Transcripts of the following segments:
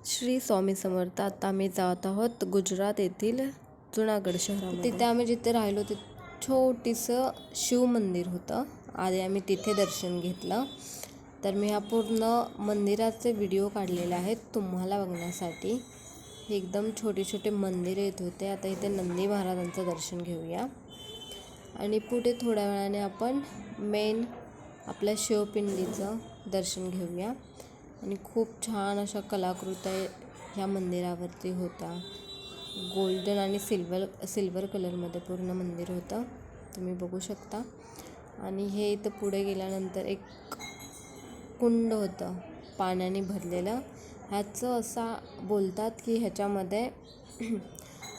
श्री स्वामी समर्थ. आता आम्ही जात आहोत गुजरात येथील जुनागड शहरामध्ये. तिथे आम्ही जिथे राहिलो ते छोटीसं शिव मंदिर होतं. आधी आम्ही तिथे दर्शन घेतलं. तर मी हा पूर्ण मंदिराचे व्हिडिओ काढलेले आहेत तुम्हाला बघण्यासाठी. एकदम छोटे छोटे मंदिर येत होते. आता इथे नंदी महाराजांचं दर्शन घेऊया आणि पुढे थोड्या वेळाने आपण मेन आपल्या शिवपिंडीचं दर्शन घेऊया. आणि खूप छान अशा कलाकृत्या ह्या मंदिरावरती होता. गोल्डन आणि सिल्वर कलरमध्ये पूर्ण मंदिर होतं, तुम्ही बघू शकता. आणि हे इथं पुढे गेल्यानंतर एक कुंड होतं पाण्याने भरलेलं. ह्याचं असा बोलतात की ह्याच्यामध्ये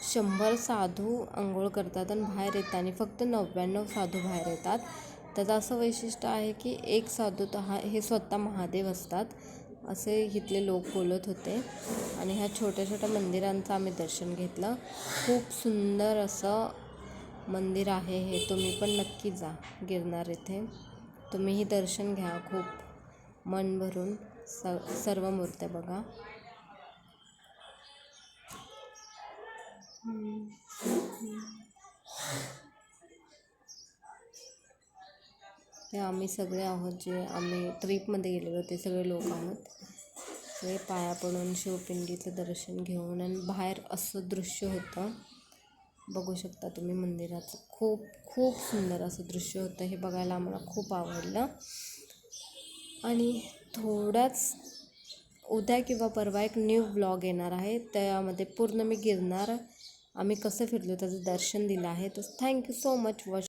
100 साधू अंघोळ करतात आणि बाहेर येतात आणि फक्त 99 साधू बाहेर येतात. त्याचं असं वैशिष्ट्य आहे की एक साधू तर हे स्वतः महादेव असतात असे इथले लोक बोलत होते. आणि ह्या छोट्या छोट्या मंदिरांचं आम्ही दर्शन घेतलं. खूप सुंदर असं मंदिर आहे हे. तुम्ही पण नक्की जा गिरनार येथे. तुम्हीही दर्शन घ्या खूप मन भरून. सर्व मूर्त्या बघा. हे आम्ही सगळे आहोत जे आम्ही ट्रिपमध्ये गेलेलो ते सगळे लोक आहोत. सगळे पाया पडून शिवपिंडीचं दर्शन घेऊन आणि बाहेर असं दृश्य होतं, बघू शकता तुम्ही मंदिराचं. खूप खूप सुंदर असं दृश्य होतं. हे बघायला आम्हाला खूप आवडलं. आणि थोड्याच उद्या किंवा परवा एक न्यू व्लॉग येणार आहे. त्यामध्ये पूर्ण मी गिरनार आम्ही कसं फिरलो त्याचं दर्शन दिलं आहे. तर थँक्यू सो मच वॉच.